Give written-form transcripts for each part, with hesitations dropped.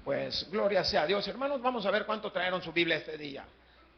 Pues gloria sea a Dios. Hermanos, vamos a ver cuánto trajeron su Biblia este día.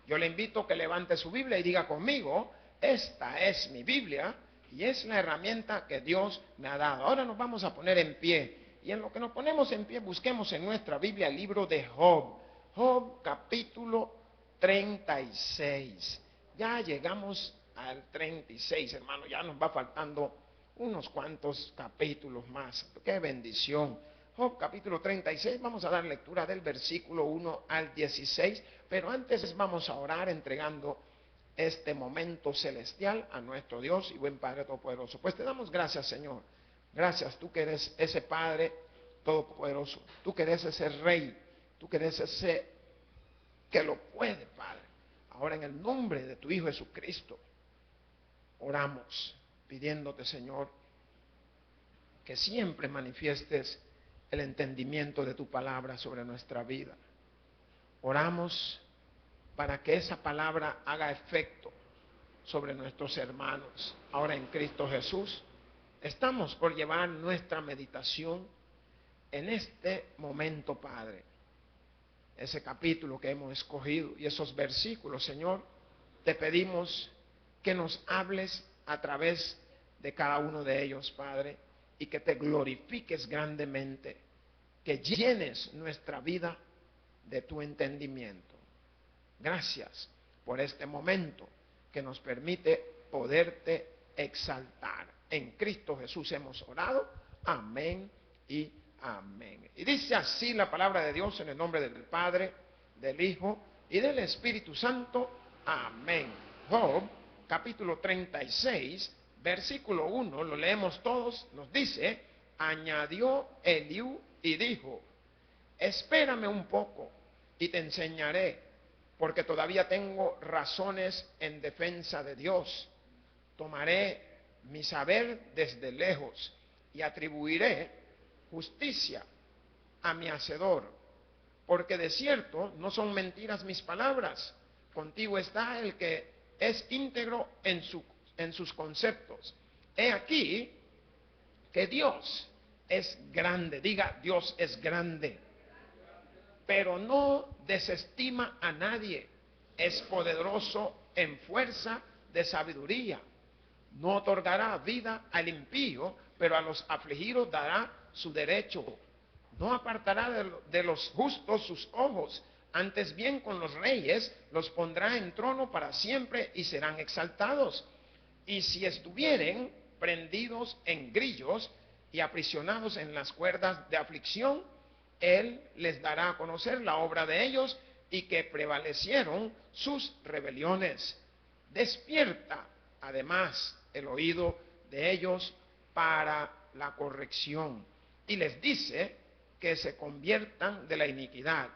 Yo le invito a que levante su Biblia y diga conmigo: esta es mi Biblia y es la herramienta que Dios me ha dado. Ahora nos vamos a poner en pie. Y en lo que nos ponemos en pie, busquemos en nuestra Biblia el libro de Job. Job capítulo 36. Ya llegamos al 36, hermano. Ya nos va faltando unos cuantos capítulos más. ¡Qué bendición! Job capítulo 36, vamos a dar lectura del versículo 1 al 16, pero antes vamos a orar entregando este momento celestial a nuestro Dios y buen Padre Todopoderoso. Pues te damos gracias, Señor. Gracias, tú que eres ese Padre Todopoderoso, tú que eres ese Rey, tú que eres ese que lo puede, Padre. Ahora en el nombre de tu Hijo Jesucristo, oramos pidiéndote, Señor, que siempre manifiestes el entendimiento de tu palabra sobre nuestra vida. Oramos para que esa palabra haga efecto sobre nuestros hermanos. Ahora en Cristo Jesús, estamos por llevar nuestra meditación en este momento, Padre. Ese capítulo que hemos escogido y esos versículos, Señor, te pedimos que nos hables a través de cada uno de ellos, Padre, y que te glorifiques grandemente, que llenes nuestra vida de tu entendimiento. Gracias por este momento que nos permite poderte exaltar. En Cristo Jesús hemos orado. Amén y amén. Y dice así la palabra de Dios en el nombre del Padre, del Hijo y del Espíritu Santo. Amén. Job, capítulo 36, versículo 1, lo leemos todos, nos dice: añadió Eliú y dijo: espérame un poco y te enseñaré, porque todavía tengo razones en defensa de Dios. Tomaré mi saber desde lejos y atribuiré justicia a mi hacedor, porque de cierto no son mentiras mis palabras. Contigo está el que es íntegro en sus conceptos. He aquí que Dios es grande. Diga: Dios es grande, pero no desestima a nadie. Es poderoso en fuerza de sabiduría. No otorgará vida al impío, pero a los afligidos dará su derecho. No apartará de los justos sus ojos, antes bien con los reyes los pondrá en trono para siempre y serán exaltados. Y si estuvieren prendidos en grillos y aprisionados en las cuerdas de aflicción, Él les dará a conocer la obra de ellos y que prevalecieron sus rebeliones. Despierta además el oído de ellos para la corrección, y les dice que se conviertan de la iniquidad.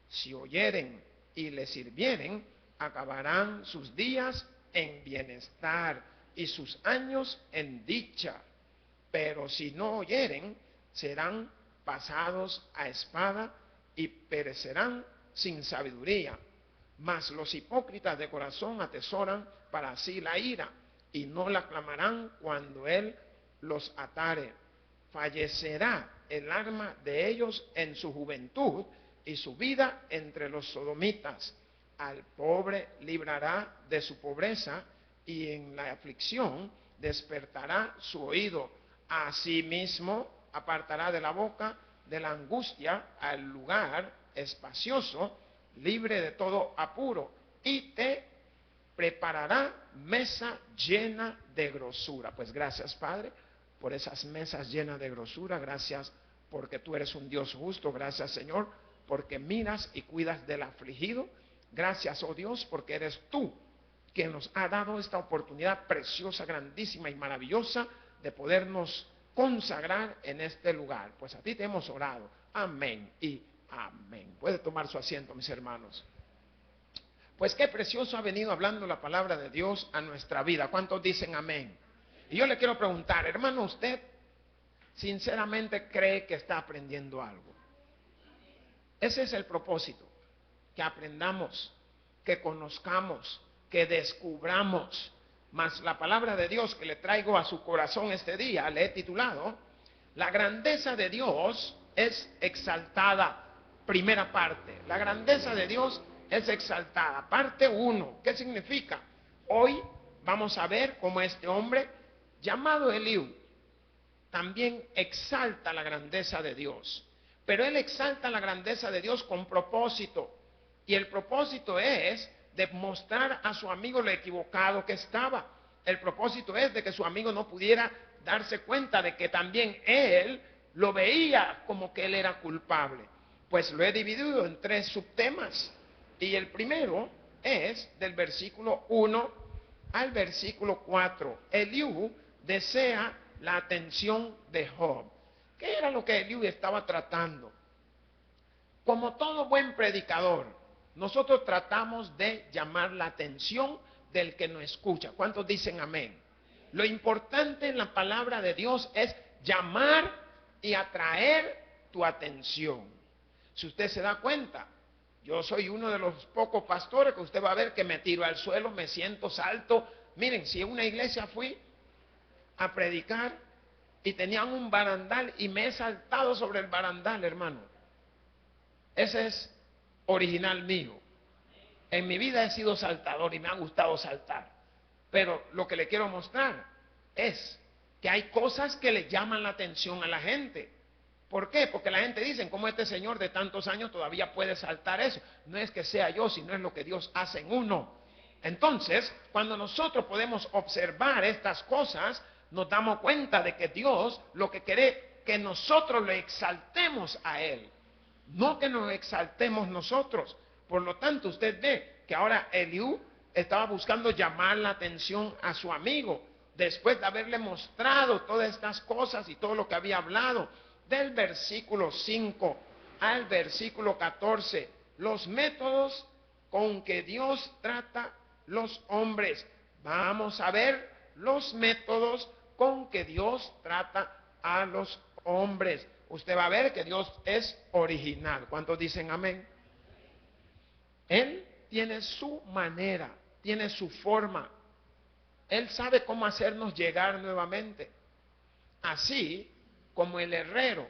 Si oyeren y les sirvieren, acabarán sus días en bienestar y sus años en dicha. Pero si no oyeren, serán pasados a espada y perecerán sin sabiduría. Mas los hipócritas de corazón atesoran para sí la ira, y no la clamarán cuando Él los atare. Fallecerá el alma de ellos en su juventud, y su vida entre los sodomitas. Al pobre librará de su pobreza, y en la aflicción despertará su oído. Asimismo apartará de la boca de la angustia al lugar espacioso, libre de todo apuro, y te preparará mesa llena de grosura. Pues gracias, Padre, por esas mesas llenas de grosura. Gracias porque tú eres un Dios justo. Gracias, Señor, porque miras y cuidas del afligido. Gracias, oh Dios, porque eres tú quien nos ha dado esta oportunidad preciosa, grandísima y maravillosa de podernos consagrar en este lugar. Pues a ti te hemos orado. Amén y amén. Puede tomar su asiento, mis hermanos. Pues qué precioso ha venido hablando la palabra de Dios a nuestra vida. ¿Cuántos dicen amén? Y yo le quiero preguntar, hermano, ¿usted sinceramente cree que está aprendiendo algo? Ese es el propósito, que aprendamos, que conozcamos, que descubramos. Mas la palabra de Dios que le traigo a su corazón este día, le he titulado: la grandeza de Dios es exaltada primera parte. La grandeza de Dios es exaltada. Parte 1. ¿Qué significa? Hoy vamos a ver cómo este hombre llamado Eliú también exalta la grandeza de Dios. Pero él exalta la grandeza de Dios con propósito. Y el propósito es de mostrar a su amigo lo equivocado que estaba. El propósito es de que su amigo no pudiera darse cuenta de que también él lo veía como que él era culpable. Pues lo he dividido en 3 subtemas. Y el primero es del versículo 1 al versículo 4. Eliú desea la atención de Job. ¿Qué era lo que Eliú estaba tratando? Como todo buen predicador, nosotros tratamos de llamar la atención del que nos escucha. ¿Cuántos dicen amén? Lo importante en la palabra de Dios es llamar y atraer tu atención. Si usted se da cuenta, yo soy uno de los pocos pastores que usted va a ver que me tiro al suelo, me siento, salto. Miren, si en una iglesia fui a predicar y tenían un barandal y me he saltado sobre el barandal, hermano. Ese es original mío. En mi vida he sido saltador y me ha gustado saltar. Pero lo que le quiero mostrar es que hay cosas que le llaman la atención a la gente. ¿Por qué? Porque la gente dice, ¿cómo este señor de tantos años todavía puede saltar eso? No es que sea yo, sino es lo que Dios hace en uno. Entonces, cuando nosotros podemos observar estas cosas, nos damos cuenta de que Dios lo que quiere que nosotros lo exaltemos a Él, no que nos exaltemos nosotros. Por lo tanto, usted ve que ahora Eliú estaba buscando llamar la atención a su amigo, después de haberle mostrado todas estas cosas y todo lo que había hablado. Del versículo 5 al versículo 14, los métodos con que Dios trata los hombres. Vamos a ver los métodos con que Dios trata a los hombres. Usted va a ver que Dios es original. ¿Cuántos dicen amén? Él tiene su manera, tiene su forma. Él sabe cómo hacernos llegar nuevamente. Así como el herrero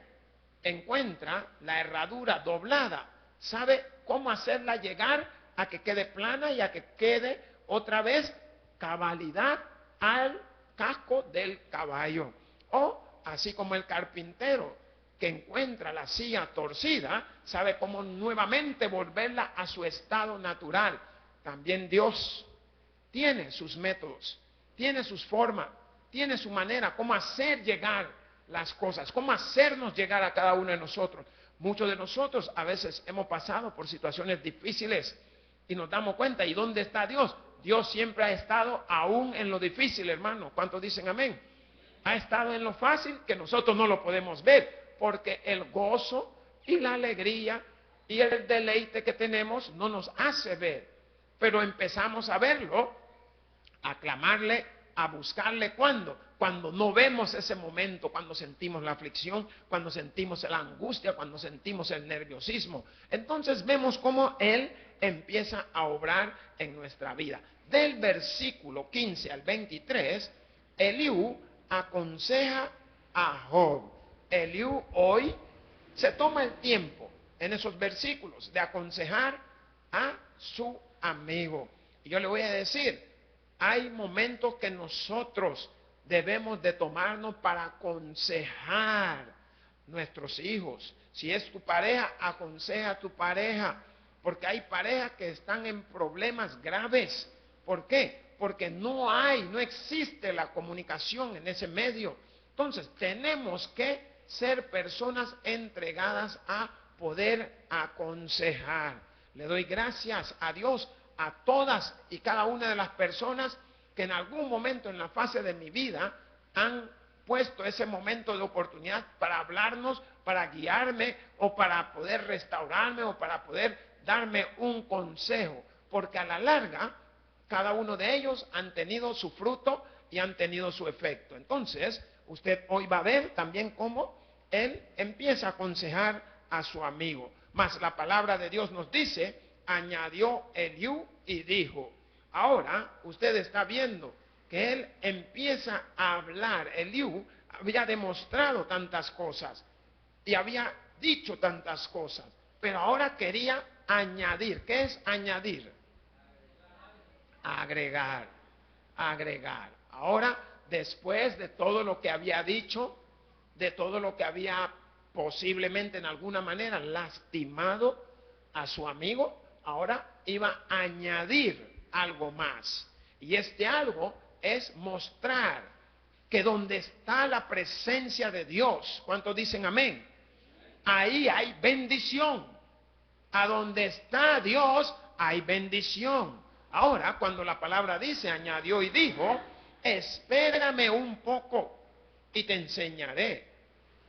encuentra la herradura doblada, sabe cómo hacerla llegar a que quede plana y a que quede otra vez cabalidad al casco del caballo. O así como el carpintero que encuentra la silla torcida, sabe cómo nuevamente volverla a su estado natural. También Dios tiene sus métodos, tiene sus formas, tiene su manera, cómo hacer llegar las cosas, cómo hacernos llegar a cada uno de nosotros. Muchos de nosotros a veces hemos pasado por situaciones difíciles y nos damos cuenta, ¿y dónde está Dios? Dios siempre ha estado aún en lo difícil, hermano. ¿Cuántos dicen amén? Ha estado en lo fácil que nosotros no lo podemos ver, porque el gozo y la alegría y el deleite que tenemos no nos hace ver, pero empezamos a verlo, a clamarle, a buscarle. ¿Cuándo? Cuando no vemos ese momento, cuando sentimos la aflicción, cuando sentimos la angustia, cuando sentimos el nerviosismo. Entonces vemos cómo Él empieza a obrar en nuestra vida. Del versículo 15 al 23, Eliú aconseja a Job. Eliú hoy se toma el tiempo en esos versículos de aconsejar a su amigo. Y yo le voy a decir, hay momentos que nosotros debemos de tomarnos para aconsejar nuestros hijos. Si es tu pareja, aconseja a tu pareja, porque hay parejas que están en problemas graves. ¿Por qué? Porque no existe la comunicación en ese medio. Entonces, tenemos que ser personas entregadas a poder aconsejar. Le doy gracias a Dios a todas y cada una de las personas que en algún momento en la fase de mi vida han puesto ese momento de oportunidad para hablarnos, para guiarme o para poder restaurarme o para poder darme un consejo, porque a la larga cada uno de ellos han tenido su fruto y han tenido su efecto. Entonces, usted hoy va a ver también cómo él empieza a aconsejar a su amigo. Mas la palabra de Dios nos dice, añadió Eliú y dijo. Ahora usted está viendo que él empieza a hablar. Eliú había demostrado tantas cosas y había dicho tantas cosas, pero ahora quería añadir. ¿Qué es añadir? Agregar, agregar. Ahora, después de todo lo que había dicho, de todo lo que había posiblemente en alguna manera lastimado a su amigo, ahora iba a añadir algo más. Y este algo es mostrar que donde está la presencia de Dios, ¿cuántos dicen amén? Ahí hay bendición. A donde está Dios hay bendición. Ahora, cuando la palabra dice, añadió y dijo, espérame un poco y te enseñaré,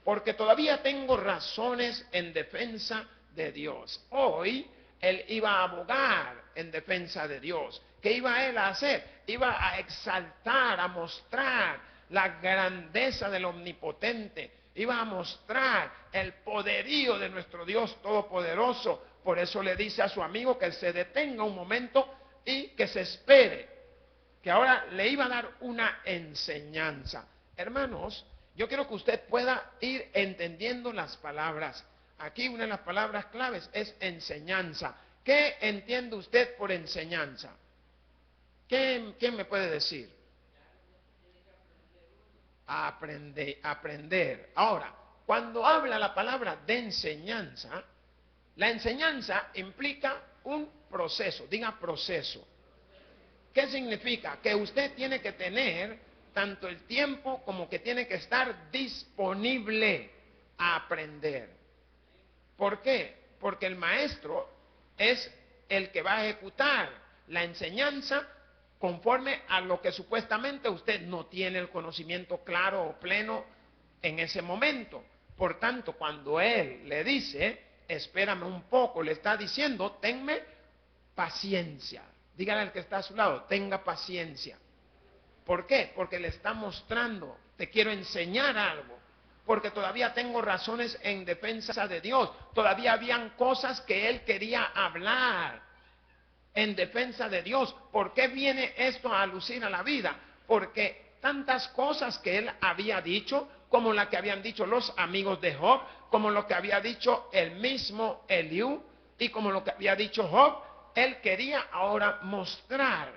porque todavía tengo razones en defensa de Dios. Hoy él iba a abogar en defensa de Dios. ¿Qué iba él a hacer? Iba a exaltar, a mostrar la grandeza del Omnipotente. Iba a mostrar el poderío de nuestro Dios Todopoderoso. Por eso le dice a su amigo que se detenga un momento y que se espere, que ahora le iba a dar una enseñanza. Hermanos, yo quiero que usted pueda ir entendiendo las palabras. Aquí una de las palabras claves es enseñanza. ¿Qué entiende usted por enseñanza? ¿Quién me puede decir? Aprender. Ahora, cuando habla la palabra de enseñanza, la enseñanza implica un proceso. Diga proceso. ¿Qué significa? Que usted tiene que tener tanto el tiempo como que tiene que estar disponible a aprender. ¿Por qué? Porque el maestro es el que va a ejecutar la enseñanza conforme a lo que supuestamente usted no tiene el conocimiento claro o pleno en ese momento. Por tanto, cuando él le dice, espérame un poco, le está diciendo, tenme paciencia. Dígale al que está a su lado, tenga paciencia. ¿Por qué? Porque le está mostrando, te quiero enseñar algo. Porque todavía tengo razones en defensa de Dios. Todavía habían cosas que él quería hablar en defensa de Dios. ¿Por qué viene esto a lucir a la vida? Porque tantas cosas que él había dicho, como la que habían dicho los amigos de Job, como lo que había dicho el mismo Eliú, y como lo que había dicho Job, él quería ahora mostrar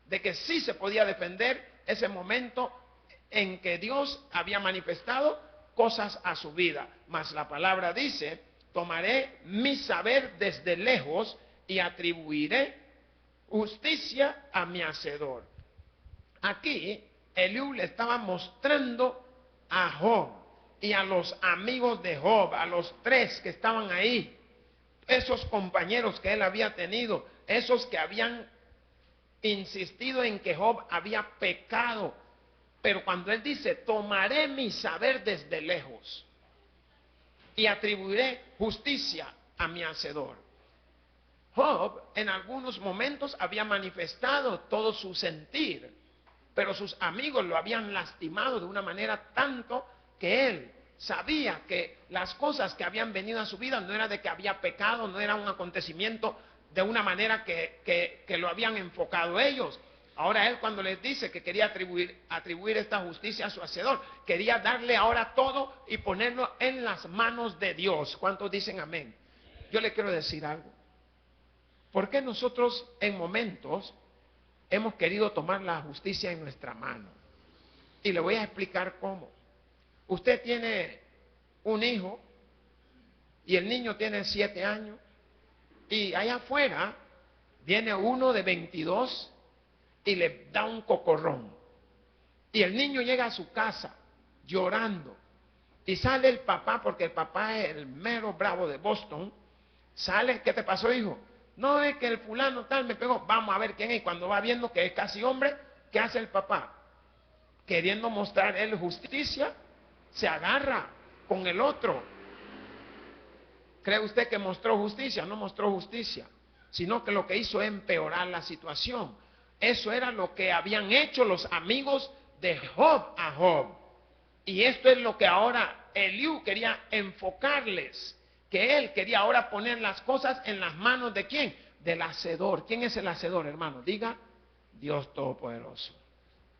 de que sí se podía defender ese momento en que Dios había manifestado cosas a su vida. Mas la palabra dice, tomaré mi saber desde lejos y atribuiré justicia a mi hacedor. Aquí Eliú le estaba mostrando a Job y a los amigos de Job, a los tres que estaban ahí, esos compañeros que él había tenido, esos que habían insistido en que Job había pecado. Pero cuando él dice, tomaré mi saber desde lejos y atribuiré justicia a mi hacedor. Job en algunos momentos había manifestado todo su sentir, pero sus amigos lo habían lastimado de una manera tanto que él sabía que las cosas que habían venido a su vida no era de que había pecado, no era un acontecimiento de una manera que lo habían enfocado ellos. Ahora él, cuando les dice que quería atribuir esta justicia a su hacedor, quería darle ahora todo y ponerlo en las manos de Dios. ¿Cuántos dicen amén? Yo le quiero decir algo. ¿Por qué nosotros en momentos hemos querido tomar la justicia en nuestra mano? Y le voy a explicar cómo. Usted tiene un hijo y el niño tiene 7 años y allá afuera viene uno de 22 y le da un cocorrón. Y el niño llega a su casa llorando. Y sale el papá, porque el papá es el mero bravo de Boston. Sale, ¿qué te pasó, hijo? No, es que el fulano tal me pegó. Vamos a ver quién es. Y cuando va viendo que es casi hombre, ¿qué hace el papá? Queriendo mostrar él justicia, se agarra con el otro. ¿Cree usted que mostró justicia? No mostró justicia, sino que lo que hizo es empeorar la situación. Eso era lo que habían hecho los amigos de Job a Job. Y esto es lo que ahora Eliú quería enfocarles, que él quería ahora poner las cosas en las manos de ¿quién? Del hacedor. ¿Quién es el hacedor, hermano? Diga, Dios Todopoderoso.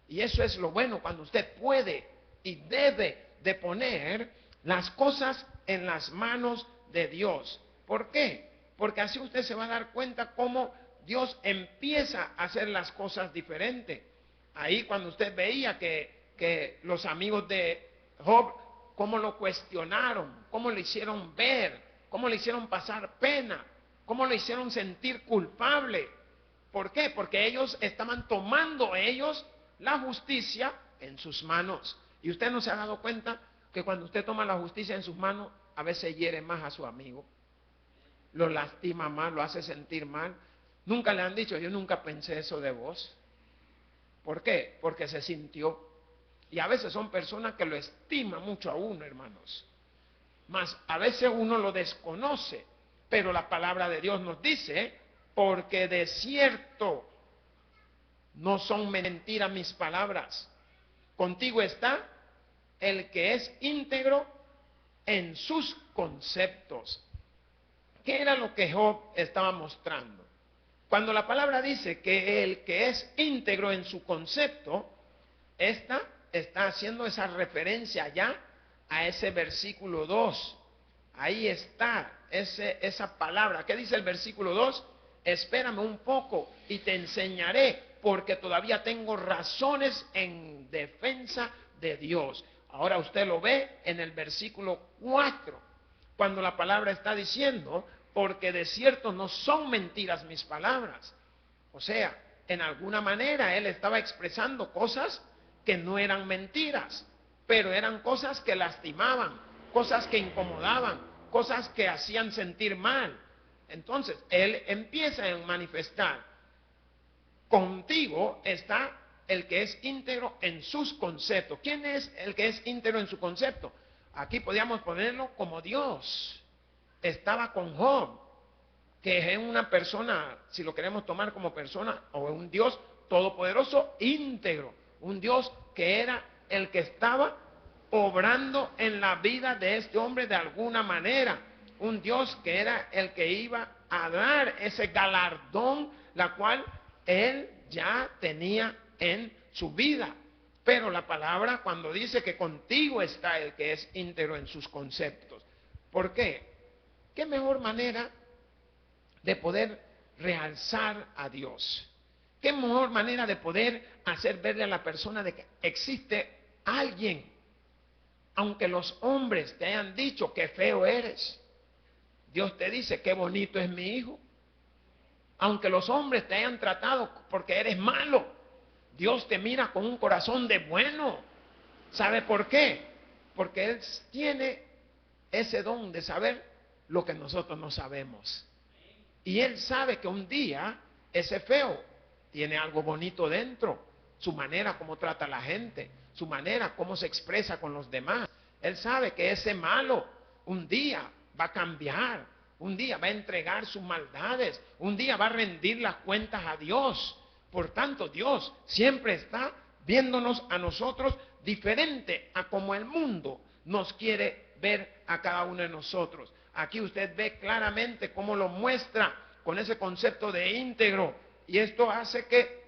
Y eso es lo bueno cuando usted puede y debe de poner las cosas en las manos de Dios. ¿Por qué? Porque así usted se va a dar cuenta cómo Dios empieza a hacer las cosas diferentes. Ahí cuando usted veía que los amigos de Job, cómo lo cuestionaron, cómo le hicieron ver, cómo le hicieron pasar pena, cómo le hicieron sentir culpable. ¿Por qué? Porque ellos estaban tomando la justicia en sus manos. Y usted no se ha dado cuenta que cuando usted toma la justicia en sus manos, a veces hiere más a su amigo, lo lastima más, lo hace sentir mal. Nunca le han dicho, yo nunca pensé eso de vos. ¿Por qué? Porque se sintió. Y a veces son personas que lo estiman mucho a uno, hermanos. Mas a veces uno lo desconoce. Pero la palabra de Dios nos dice, porque de cierto no son mentiras mis palabras. Contigo está el que es íntegro en sus conceptos. ¿Qué era lo que Job estaba mostrando? Cuando la palabra dice que el que es íntegro en su concepto, esta está haciendo esa referencia ya a ese versículo 2. Ahí está esa palabra. ¿Qué dice el versículo 2? Espérame un poco y te enseñaré, porque todavía tengo razones en defensa de Dios. Ahora usted lo ve en el versículo 4, cuando la palabra está diciendo, porque de cierto no son mentiras mis palabras. O sea, en alguna manera él estaba expresando cosas que no eran mentiras, pero eran cosas que lastimaban, cosas que incomodaban, cosas que hacían sentir mal. Entonces, él empieza a manifestar, contigo está el que es íntegro en sus conceptos. ¿Quién es el que es íntegro en su concepto? Aquí podríamos ponerlo como Dios. Estaba con Job, que es una persona, si lo queremos tomar como persona, o un Dios todopoderoso, íntegro. Un Dios que era el que estaba obrando en la vida de este hombre de alguna manera. Un Dios que era el que iba a dar ese galardón, la cual él ya tenía en su vida. Pero la palabra cuando dice que contigo está el que es íntegro en sus conceptos. ¿Por qué? ¿Qué mejor manera de poder realzar a Dios? ¿Qué mejor manera de poder hacer verle a la persona de que existe alguien? Aunque los hombres te hayan dicho que feo eres, Dios te dice qué bonito es mi hijo. Aunque los hombres te hayan tratado porque eres malo, Dios te mira con un corazón de bueno. ¿Sabe por qué? Porque Él tiene ese don de saber lo que nosotros no sabemos. Y Él sabe que un día ese feo tiene algo bonito dentro. Su manera como trata a la gente, su manera como se expresa con los demás. Él sabe que ese malo un día va a cambiar, un día va a entregar sus maldades, un día va a rendir las cuentas a Dios. Por tanto, Dios siempre está viéndonos a nosotros diferente a como el mundo nos quiere ver a cada uno de nosotros. Aquí usted ve claramente cómo lo muestra con ese concepto de íntegro, y esto hace que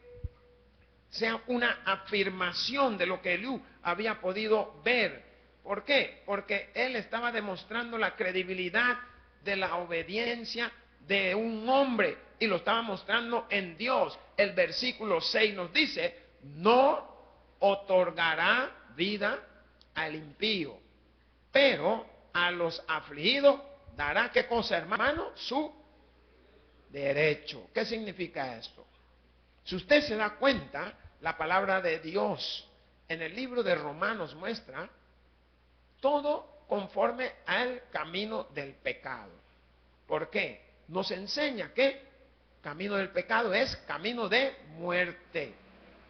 sea una afirmación de lo que Eliú había podido ver. ¿Por qué? Porque él estaba demostrando la credibilidad de la obediencia de un hombre, y lo estaba mostrando en Dios. El versículo 6 nos dice, no otorgará vida al impío, pero a los afligidos dará, ¿qué cosa, hermano? Su derecho. ¿Qué significa esto? Si usted se da cuenta, la palabra de Dios en el libro de Romanos muestra todo conforme al camino del pecado. ¿Por qué? Nos enseña que camino del pecado es camino de muerte.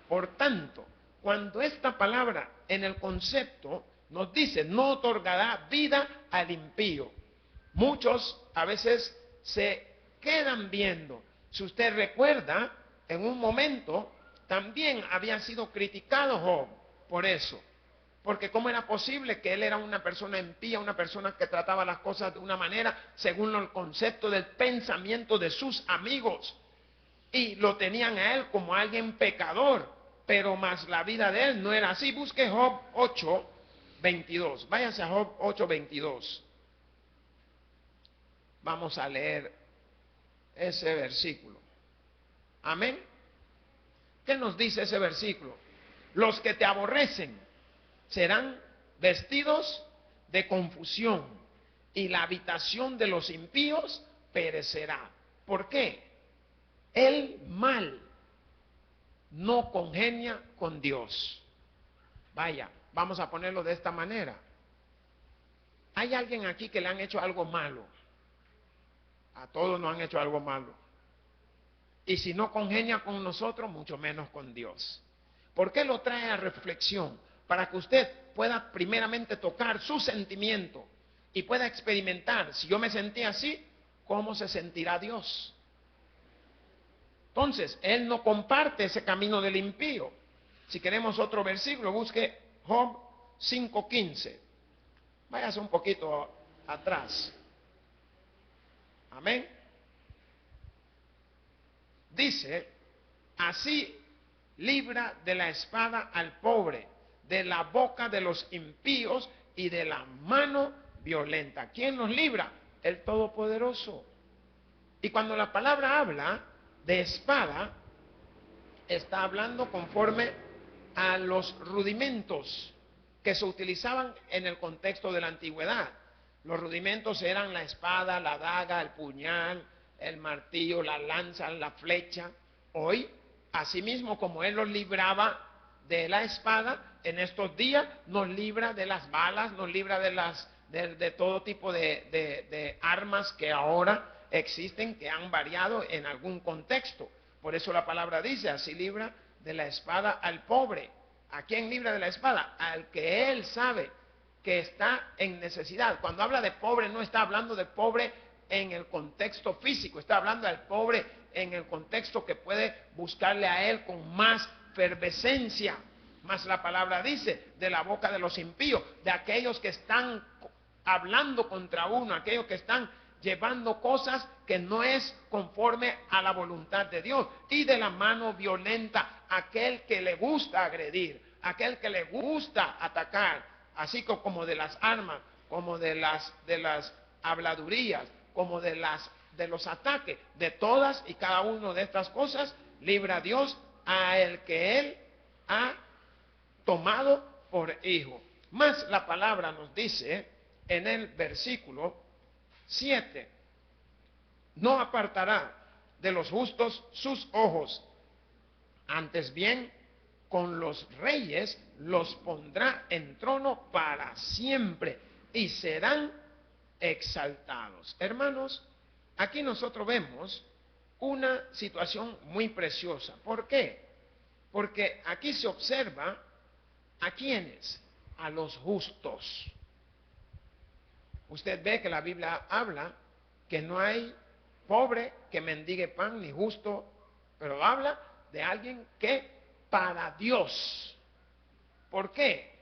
Por tanto, cuando esta palabra en el concepto nos dice no otorgará vida al impío, muchos a veces se quedan viendo. Si usted recuerda, en un momento también había sido criticado Job por eso. Porque cómo era posible que él era una persona impía, una persona que trataba las cosas de una manera según el concepto del pensamiento de sus amigos. Y lo tenían a él como alguien pecador, pero más la vida de él no era así. Busque Job 8:22. Váyase a Job 8:22. vamos a leer ese versículo. Amén. ¿Qué nos dice ese versículo? Los que te aborrecen serán vestidos de confusión y la habitación de los impíos perecerá. ¿Por qué? El mal no congenia con Dios. Vaya, vamos a ponerlo de esta manera. ¿Hay alguien aquí que le han hecho algo malo? A todos nos han hecho algo malo. Y si no congenia con nosotros, mucho menos con Dios. ¿Por qué lo trae a reflexión? Para que usted pueda primeramente tocar su sentimiento y pueda experimentar, si yo me sentí así, ¿cómo se sentirá Dios? Entonces, Él no comparte ese camino del impío. Si queremos otro versículo, busque Job 5:15. Váyase un poquito atrás. Amén. Dice, así libra de la espada al pobre, de la boca de los impíos y de la mano violenta. ¿Quién nos libra? El Todopoderoso. Y cuando la palabra habla de espada, está hablando conforme a los rudimentos que se utilizaban en el contexto de la antigüedad. Los rudimentos eran la espada, la daga, el puñal, el martillo, la lanza, la flecha. Hoy, asimismo como Él los libraba de la espada, en estos días nos libra de las balas, nos libra de todo tipo de armas que ahora existen, que han variado en algún contexto. Por eso la palabra dice, así libra de la espada al pobre. ¿A quién libra de la espada? Al que Él sabe que está en necesidad. Cuando habla de pobre, no está hablando de pobre en el contexto físico, está hablando del pobre en el contexto que puede buscarle a Él con más fervescencia. Más la palabra dice, de la boca de los impíos, de aquellos que están hablando contra uno, aquellos que están llevando cosas que no es conforme a la voluntad de Dios, y de la mano violenta, aquel que le gusta agredir, aquel que le gusta atacar, así como de las armas, como de las habladurías, como de los ataques, de todas y cada una de estas cosas, libra a Dios a el que Él ha tomado por hijo. Más la palabra nos dice en el versículo 7, no apartará de los justos sus ojos, antes bien con los reyes los pondrá en trono para siempre y serán exaltados. Hermanos, aquí nosotros vemos una situación muy preciosa. ¿Por qué? Porque aquí se observa a quiénes, a los justos. Usted ve que la Biblia habla que no hay pobre que mendigue pan ni justo, pero habla de alguien que para Dios. ¿Por qué?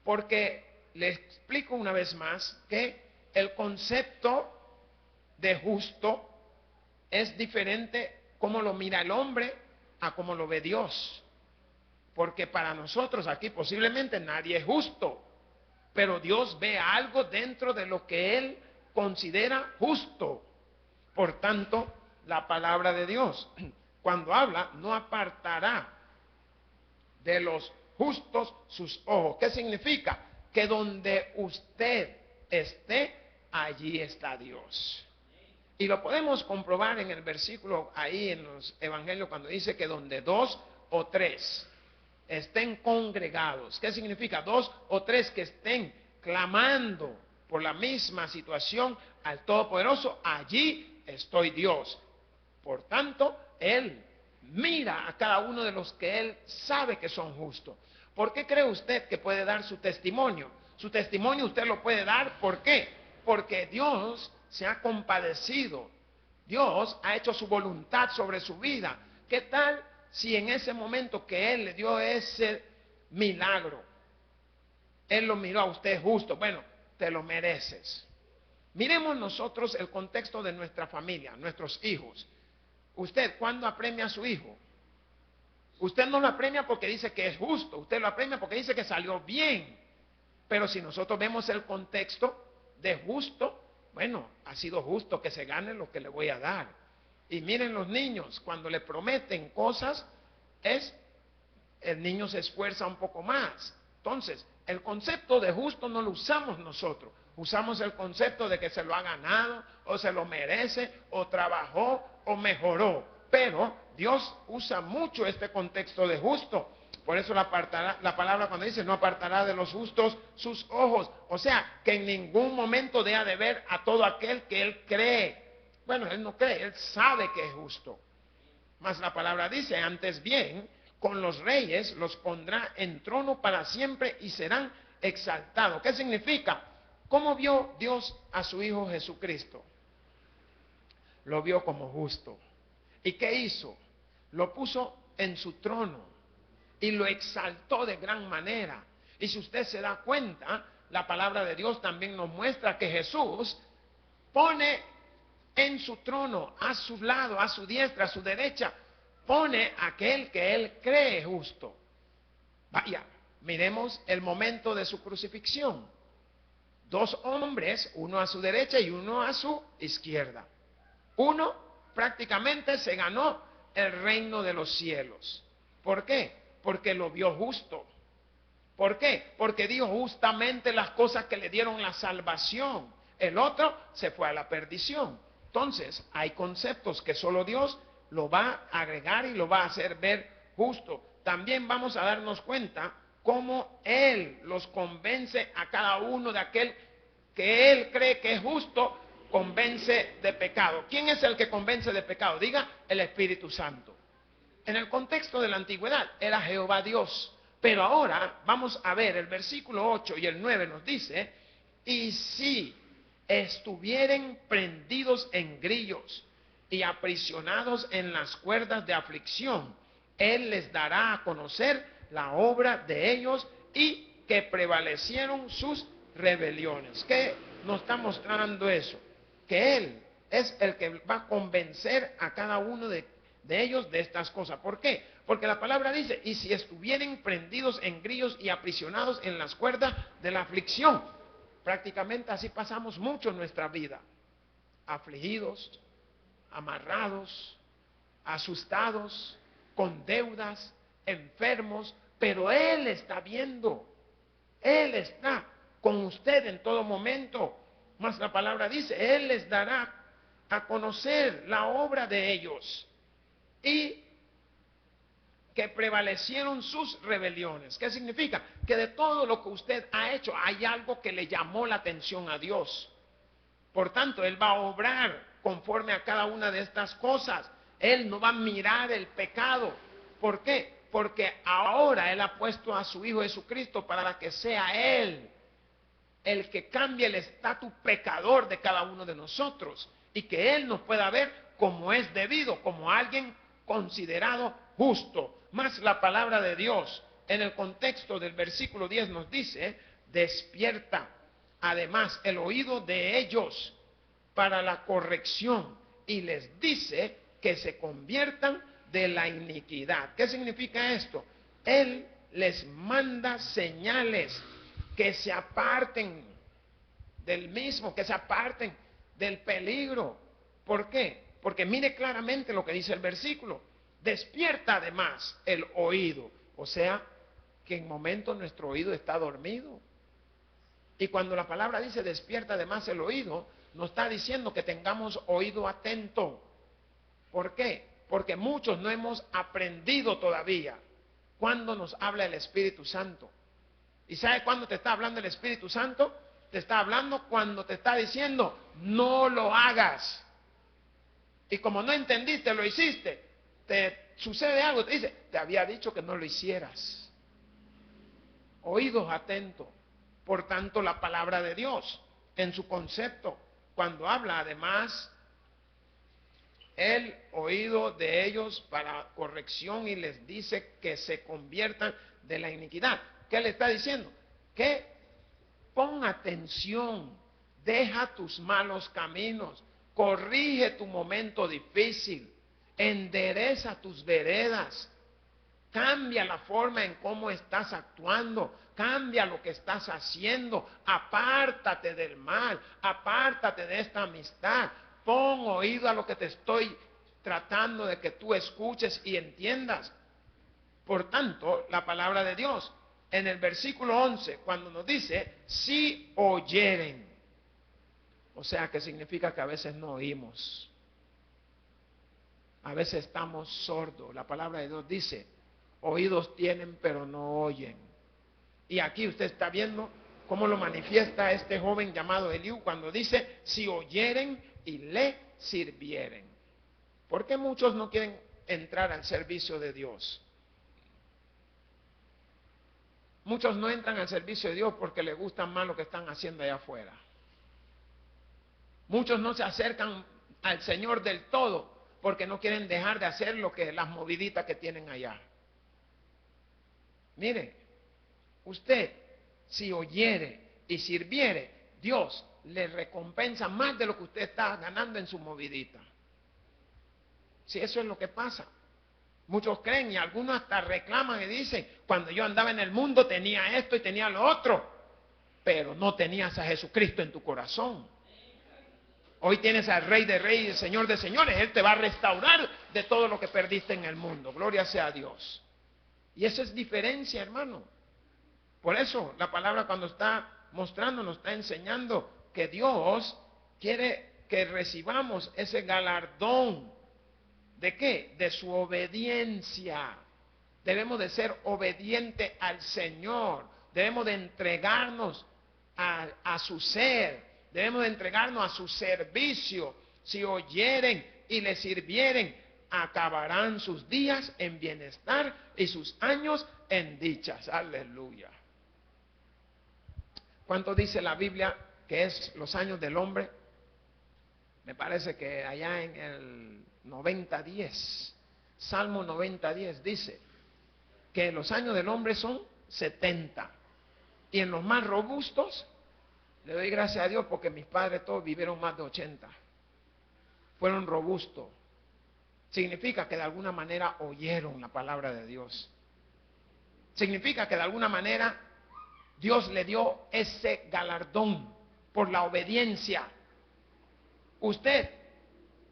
Porque le explico una vez más que el concepto de justo es diferente como lo mira el hombre a como lo ve Dios. Porque para nosotros aquí posiblemente nadie es justo, pero Dios ve algo dentro de lo que Él considera justo. Por tanto, la palabra de Dios, cuando habla, no apartará de los justos sus ojos. ¿Qué significa? Que donde usted esté, allí está Dios. Y lo podemos comprobar en el versículo ahí en los evangelios cuando dice que donde 2 o 3 estén congregados. ¿Qué significa? 2 o 3 que estén clamando por la misma situación al Todopoderoso, allí estoy Dios. Por tanto, Él mira a cada uno de los que Él sabe que son justos. ¿Por qué cree usted que puede dar su testimonio? Su testimonio usted lo puede dar, ¿por qué? Porque Dios se ha compadecido. Dios ha hecho su voluntad sobre su vida. ¿Qué tal si en ese momento que Él le dio ese milagro, Él lo miró a usted justo? Bueno, te lo mereces. Miremos nosotros el contexto de nuestra familia, nuestros hijos. ¿Usted cuándo apremia a su hijo? Usted no lo apremia porque dice que es justo, usted lo apremia porque dice que salió bien. Pero si nosotros vemos el contexto de justo, bueno, ha sido justo que se gane lo que le voy a dar. Y miren los niños, cuando le prometen cosas, el niño se esfuerza un poco más. Entonces, el concepto de justo no lo usamos nosotros. Usamos el concepto de que se lo ha ganado, o se lo merece, o trabajó, o mejoró. Pero Dios usa mucho este contexto de justo. Por eso la palabra cuando dice, no apartará de los justos sus ojos. O sea, que en ningún momento deja de ver a todo aquel que él cree. Bueno, él no cree, él sabe que es justo. Mas la palabra dice, antes bien, con los reyes los pondrá en trono para siempre y serán exaltados. ¿Qué significa? ¿Cómo vio Dios a su Hijo Jesucristo? Lo vio como justo. ¿Y qué hizo? Lo puso en su trono y lo exaltó de gran manera. Y si usted se da cuenta, la palabra de Dios también nos muestra que Jesús pone en su trono, a su lado, a su diestra, a su derecha, pone aquel que él cree justo. Vaya, miremos el momento de su crucifixión. Dos hombres, uno a su derecha y uno a su izquierda. Uno prácticamente se ganó el reino de los cielos. ¿Por qué? Porque lo vio justo. ¿Por qué? Porque dijo justamente las cosas que le dieron la salvación. El otro se fue a la perdición. Entonces, hay conceptos que solo Dios lo va a agregar y lo va a hacer ver justo. También vamos a darnos cuenta cómo Él los convence a cada uno de aquel que Él cree que es justo, convence de pecado. ¿Quién es el que convence de pecado? Diga, el Espíritu Santo. En el contexto de la antigüedad era Jehová Dios. Pero ahora vamos a ver el versículo 8 y el 9 nos dice, y si estuvieren prendidos en grillos y aprisionados en las cuerdas de aflicción, Él les dará a conocer la obra de ellos y que prevalecieron sus rebeliones. ¿Qué nos está mostrando eso? Que Él es el que va a convencer a cada uno de ellos de estas cosas. ¿Por qué? Porque la palabra dice, y si estuvieren prendidos en grillos y aprisionados en las cuerdas de la aflicción. Prácticamente así pasamos mucho en nuestra vida. Afligidos, amarrados, asustados, con deudas, enfermos, pero Él está viendo. Él está con usted en todo momento. Mas la palabra dice, Él les dará a conocer la obra de ellos y que prevalecieron sus rebeliones. ¿Qué significa? Que de todo lo que usted ha hecho hay algo que le llamó la atención a Dios. Por tanto, Él va a obrar conforme a cada una de estas cosas. Él no va a mirar el pecado. ¿Por qué? Porque ahora Él ha puesto a su Hijo Jesucristo para que sea Él el que cambie el estatus pecador de cada uno de nosotros y que Él nos pueda ver como es debido, como alguien considerado justo. Más la palabra de Dios en el contexto del versículo 10 nos dice, despierta además el oído de ellos para la corrección y les dice que se conviertan de la iniquidad. ¿Qué significa esto? Él les manda señales que se aparten del mismo, que se aparten del peligro. ¿Por qué? Porque mire claramente lo que dice el versículo. Despierta además el oído. O sea, que en momentos nuestro oído está dormido. Y cuando la palabra dice despierta además el oído, nos está diciendo que tengamos oído atento. ¿Por qué? Porque muchos no hemos aprendido todavía cuando nos habla el Espíritu Santo. ¿Y sabe cuándo te está hablando el Espíritu Santo? Te está hablando cuando te está diciendo, no lo hagas. Y como no entendiste, lo hiciste, te sucede algo, te dice, te había dicho que no lo hicieras. Oídos atentos. Por tanto, la palabra de Dios, en su concepto, cuando habla además, el oído de ellos para corrección y les dice que se conviertan de la iniquidad. ¿Qué le está diciendo? Que pon atención, deja tus malos caminos, corrige tu momento difícil, endereza tus veredas. Cambia la forma en cómo estás actuando. Cambia lo que estás haciendo. Apártate del mal. Apártate de esta amistad. Pon oído a lo que te estoy tratando de que tú escuches y entiendas. Por tanto, la palabra de Dios, en el versículo 11, cuando nos dice, si oyeren. O sea, que significa que a veces no oímos. A veces estamos sordos. La palabra de Dios dice, oídos tienen pero no oyen. Y aquí usted está viendo cómo lo manifiesta este joven llamado Eliú cuando dice, si oyeren y le sirvieren. ¿Por qué muchos no quieren entrar al servicio de Dios? Muchos no entran al servicio de Dios porque les gusta más lo que están haciendo allá afuera. Muchos no se acercan al Señor del todo porque no quieren dejar de hacer lo que las moviditas que tienen allá. Mire, usted si oyere y sirviere, Dios le recompensa más de lo que usted está ganando en su movidita. Si eso es lo que pasa. Muchos creen y algunos hasta reclaman y dicen, cuando yo andaba en el mundo tenía esto y tenía lo otro, pero no tenías a Jesucristo en tu corazón. Hoy tienes al Rey de Reyes y el Señor de Señores. Él te va a restaurar de todo lo que perdiste en el mundo. Gloria sea a Dios. Y eso es diferencia, hermano. Por eso la palabra cuando está mostrando, nos está enseñando que Dios quiere que recibamos ese galardón. ¿De qué? De su obediencia. Debemos de ser obedientes al Señor. Debemos de entregarnos a su ser. Debemos de entregarnos a su servicio. Si oyeren y le sirvieren, acabarán sus días en bienestar y sus años en dichas. Aleluya. ¿Cuánto dice la Biblia que es los años del hombre? Me parece que allá en el 90:10, Salmo 90:10 dice que los años del hombre son 70. Y en los más robustos, le doy gracias a Dios porque mis padres todos vivieron más de 80. Fueron robustos. Significa que de alguna manera oyeron la palabra de Dios. Significa que de alguna manera Dios le dio ese galardón por la obediencia. Usted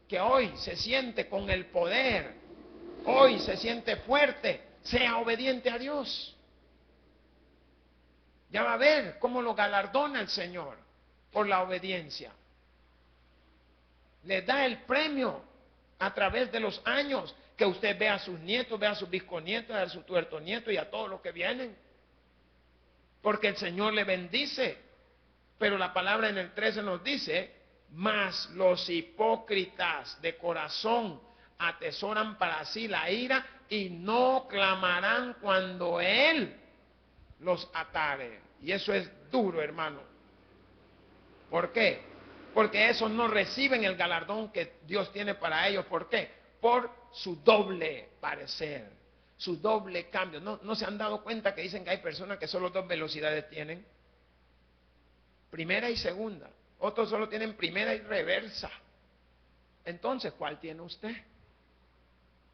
que hoy se siente con el poder, hoy se siente fuerte, sea obediente a Dios. Ya va a ver cómo lo galardona el Señor por la obediencia. Le da el premio a través de los años que usted ve a sus nietos, ve a sus bisconietos, a sus tuertonietos y a todos los que vienen. Porque el Señor le bendice. Pero la palabra en el 13 nos dice, mas los hipócritas de corazón atesoran para sí la ira y no clamarán cuando Él los atare. Y eso es duro, hermano. ¿Por qué? Porque esos no reciben el galardón que Dios tiene para ellos. ¿Por qué? Por su doble parecer, su doble cambio. ¿No se han dado cuenta que dicen que hay personas que solo dos velocidades tienen? Primera y segunda. Otros solo tienen primera y reversa. Entonces, ¿cuál tiene usted?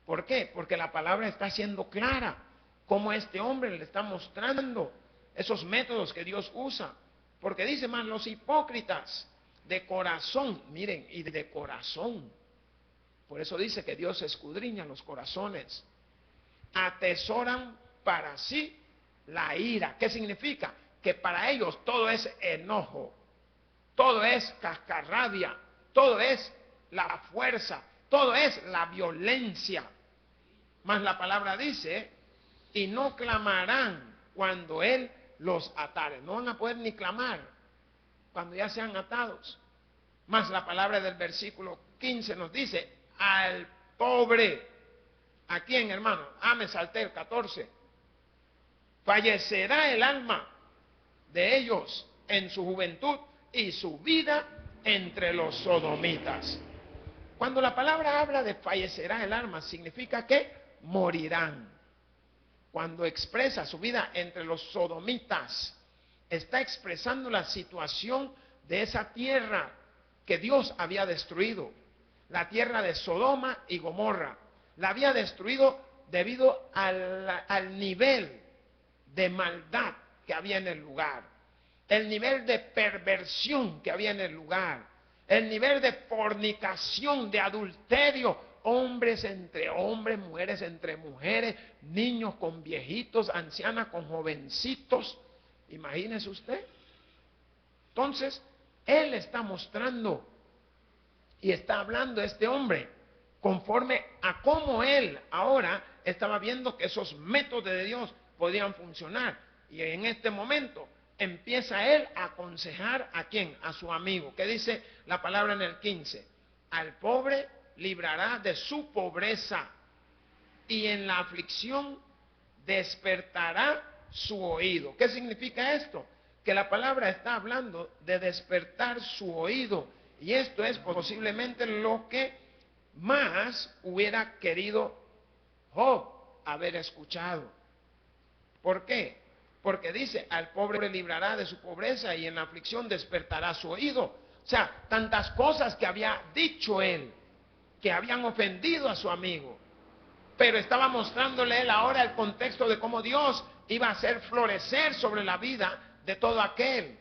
¿Por qué? Porque la palabra está siendo clara. Cómo este hombre le está mostrando esos métodos que Dios usa. Porque dice más, los hipócritas de corazón, miren, y de corazón. Por eso dice que Dios escudriña los corazones. Atesoran para sí la ira. ¿Qué significa? Que para ellos todo es enojo, todo es cascarrabia, todo es la fuerza, todo es la violencia. Mas la palabra dice, y no clamarán cuando Él los atare. No van a poder ni clamar cuando ya sean atados. Mas la palabra del versículo 15 nos dice, al pobre, ¿a quién, hermano? Me salté el 14. Fallecerá el alma de ellos en su juventud y su vida entre los sodomitas. Cuando la palabra habla de fallecerá el alma, significa que morirán. Cuando expresa su vida entre los sodomitas, está expresando la situación de esa tierra que Dios había destruido. La tierra de Sodoma y Gomorra. La había destruido debido al nivel de maldad que había en el lugar, el nivel de perversión que había en el lugar, el nivel de fornicación, de adulterio, hombres entre hombres, mujeres entre mujeres, niños con viejitos, ancianas con jovencitos. Imagínese usted. Entonces, él está mostrando y está hablando este hombre conforme a cómo él ahora estaba viendo que esos métodos de Dios podían funcionar. Y en este momento empieza él a aconsejar ¿a quién? A su amigo. ¿Qué dice la palabra en el 15? Al pobre librará de su pobreza y en la aflicción despertará su oído. ¿Qué significa esto? Que la palabra está hablando de despertar su oído, y esto es posiblemente lo que más hubiera querido Job haber escuchado. ¿Por qué? Porque dice, al pobre librará de su pobreza y en la aflicción despertará su oído. O sea, tantas cosas que había dicho él, que habían ofendido a su amigo, pero estaba mostrándole él ahora el contexto de cómo Dios iba a hacer florecer sobre la vida de todo aquel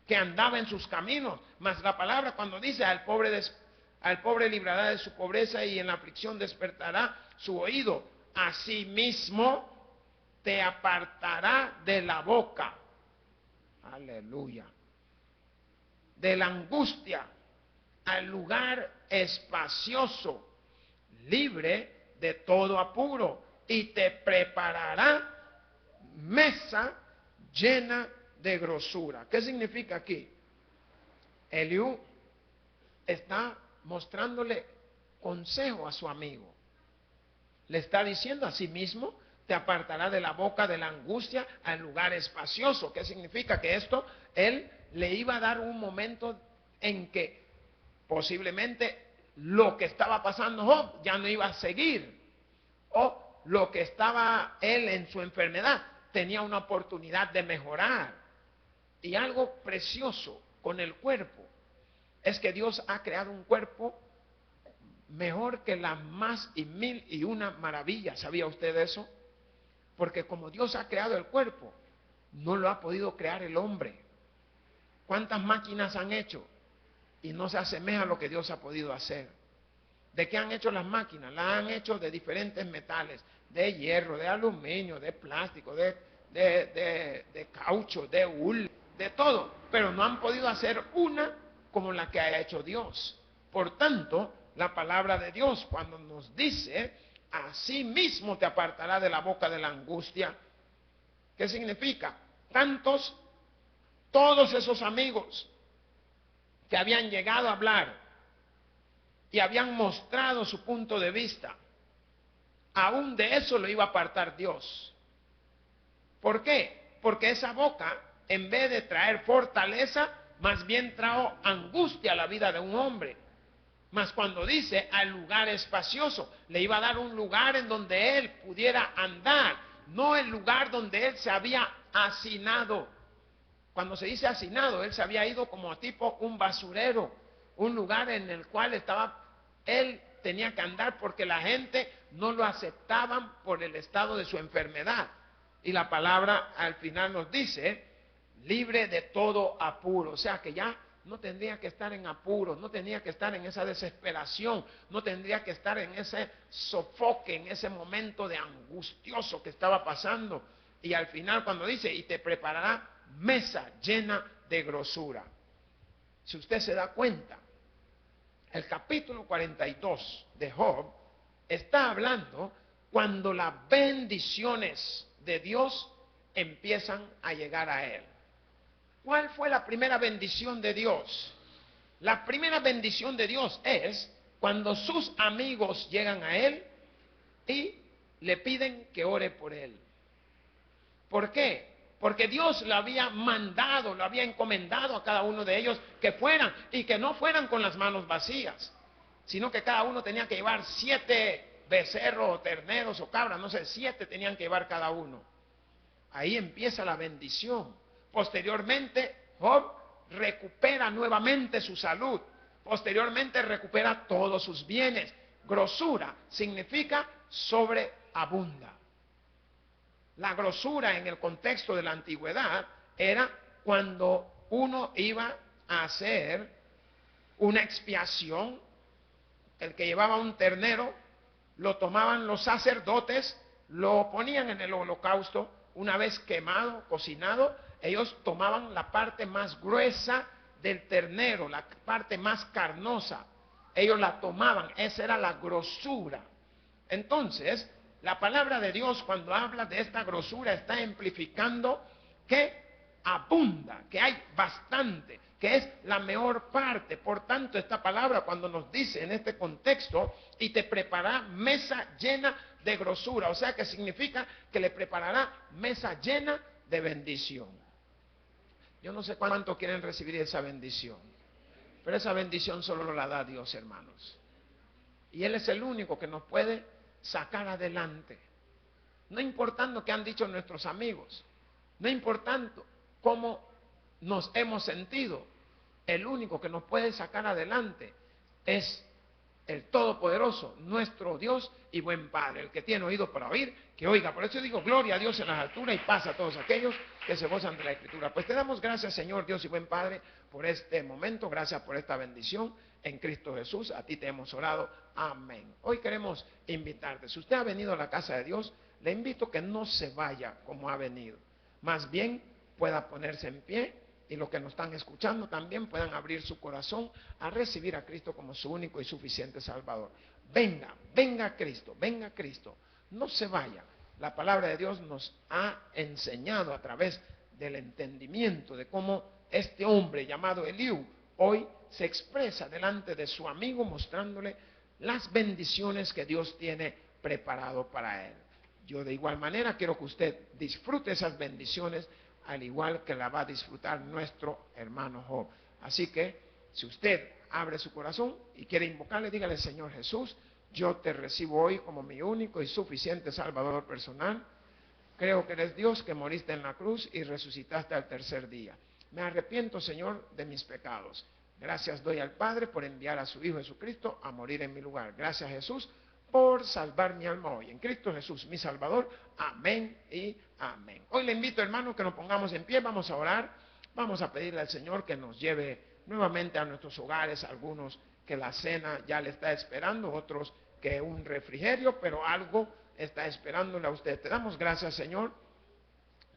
que andaba en sus caminos. Mas la palabra cuando dice al pobre librará de su pobreza y en la aflicción despertará su oído, asimismo te apartará de la boca, aleluya, de la angustia, al lugar espacioso, libre de todo apuro, y te preparará mesa llena de grosura. ¿Qué significa aquí? Eliú está mostrándole consejo a su amigo. Le está diciendo a sí mismo, te apartará de la boca de la angustia al lugar espacioso. ¿Qué significa? Que esto, él le iba a dar un momento en que posiblemente lo que estaba pasando Job ya no iba a seguir, o lo que estaba él en su enfermedad tenía una oportunidad de mejorar. Y algo precioso con el cuerpo es que Dios ha creado un cuerpo mejor que las más y mil y una maravillas. ¿Sabía usted eso? Porque como Dios ha creado el cuerpo, no lo ha podido crear el hombre. ¿Cuántas máquinas han hecho? Y no se asemeja a lo que Dios ha podido hacer. ¿De qué han hecho las máquinas? Las han hecho de diferentes metales, de hierro, de aluminio, de plástico, de caucho, de hule, de todo. Pero no han podido hacer una como la que ha hecho Dios. Por tanto, la palabra de Dios cuando nos dice, así mismo te apartará de la boca de la angustia. ¿Qué significa? Todos esos amigos que habían llegado a hablar y habían mostrado su punto de vista, aún de eso lo iba a apartar Dios. ¿Por qué? Porque esa boca, en vez de traer fortaleza, más bien trajo angustia a la vida de un hombre. Mas cuando dice al lugar espacioso, le iba a dar un lugar en donde él pudiera andar, no el lugar donde él se había hacinado. Cuando se dice hacinado, él se había ido como tipo un basurero, un lugar en el cual él tenía que andar porque la gente no lo aceptaban por el estado de su enfermedad. Y la palabra al final nos dice, libre de todo apuro. O sea que ya no tendría que estar en apuros, no tendría que estar en esa desesperación, no tendría que estar en ese sofoque, en ese momento de angustioso que estaba pasando. Y al final cuando dice, y te preparará mesa llena de grosura. Si usted se da cuenta, el capítulo 42 de Job está hablando cuando las bendiciones de Dios empiezan a llegar a él. ¿Cuál fue la primera bendición de Dios? La primera bendición de Dios es cuando sus amigos llegan a él y le piden que ore por él. ¿Por qué? Porque Dios lo había mandado, lo había encomendado a cada uno de ellos que fueran, y que no fueran con las manos vacías, sino que cada uno tenía que llevar 7 becerros o terneros o cabras, no sé, 7 tenían que llevar cada uno. Ahí empieza la bendición. Posteriormente, Job recupera nuevamente su salud. Posteriormente recupera todos sus bienes. Grosura significa sobre abunda. La grosura en el contexto de la antigüedad era cuando uno iba a hacer una expiación. El que llevaba un ternero, lo tomaban los sacerdotes, lo ponían en el holocausto. Una vez quemado, cocinado, ellos tomaban la parte más gruesa del ternero, la parte más carnosa. Ellos la tomaban, esa era la grosura. Entonces, la palabra de Dios, cuando habla de esta grosura, está amplificando que abunda, que hay bastante, que es la mejor parte. Por tanto, esta palabra, cuando nos dice en este contexto, y te preparará mesa llena de grosura, o sea que significa que le preparará mesa llena de bendición. Yo no sé cuánto quieren recibir esa bendición, pero esa bendición solo la da Dios, hermanos. Y Él es el único que nos puede sacar adelante. No importando qué han dicho nuestros amigos, no importando cómo nos hemos sentido, el único que nos puede sacar adelante es el Todopoderoso, nuestro Dios y buen Padre. El que tiene oído para oír, que oiga. Por eso digo, gloria a Dios en las alturas y paz a todos aquellos que se gozan de la Escritura. Pues te damos gracias, Señor Dios y buen Padre, por este momento. Gracias por esta bendición en Cristo Jesús. A ti te hemos orado. Amén. Hoy queremos invitarte. Si usted ha venido a la casa de Dios, le invito que no se vaya como ha venido. Más bien pueda ponerse en pie, y los que nos están escuchando también puedan abrir su corazón a recibir a Cristo como su único y suficiente Salvador. Venga, venga Cristo, venga Cristo. No se vaya. La palabra de Dios nos ha enseñado a través del entendimiento de cómo este hombre llamado Eliú hoy se expresa delante de su amigo, mostrándole las bendiciones que Dios tiene preparado para él. Yo de igual manera quiero que usted disfrute esas bendiciones, al igual que la va a disfrutar nuestro hermano Job. Así que, si usted abre su corazón y quiere invocarle, dígale: Señor Jesús, yo te recibo hoy como mi único y suficiente Salvador personal. Creo que eres Dios, que moriste en la cruz y resucitaste al tercer día. Me arrepiento, Señor, de mis pecados. Gracias doy al Padre por enviar a su Hijo Jesucristo a morir en mi lugar. Gracias, Jesús, por salvar mi alma hoy. En Cristo Jesús, mi Salvador. Amén y amén. Hoy le invito, hermano, que nos pongamos en pie. Vamos a orar. Vamos a pedirle al Señor que nos lleve nuevamente a nuestros hogares. Algunos que la cena ya le está esperando, otros que un refrigerio, pero algo está esperándole a usted. Te damos gracias, Señor,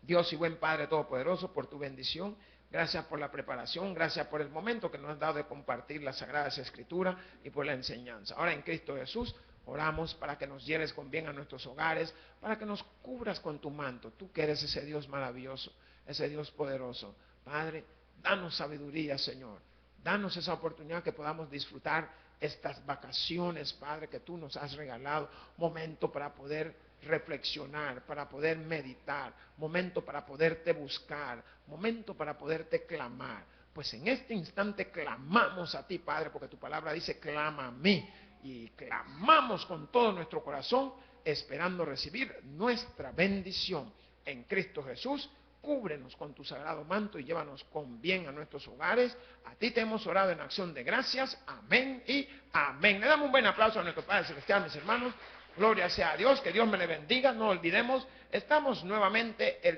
Dios y buen Padre Todopoderoso, por tu bendición. Gracias por la preparación, gracias por el momento que nos has dado de compartir las Sagradas Escrituras y por la enseñanza. Ahora en Cristo Jesús oramos para que nos lleves con bien a nuestros hogares, para que nos cubras con tu manto. Tú que eres ese Dios maravilloso, ese Dios poderoso. Padre, danos sabiduría, Señor. Danos esa oportunidad que podamos disfrutar estas vacaciones, Padre, que tú nos has regalado. Momento para poder reflexionar, para poder meditar, momento para poderte buscar, momento para poderte clamar. Pues en este instante clamamos a ti, Padre, porque tu palabra dice: clama a mí. Y clamamos con todo nuestro corazón, esperando recibir nuestra bendición. En Cristo Jesús, cúbrenos con tu sagrado manto y llévanos con bien a nuestros hogares. A ti te hemos orado en acción de gracias. Amén y amén. Le damos un buen aplauso a nuestro Padre Celestial, mis hermanos. Gloria sea a Dios, que Dios me le bendiga. No olvidemos, estamos nuevamente el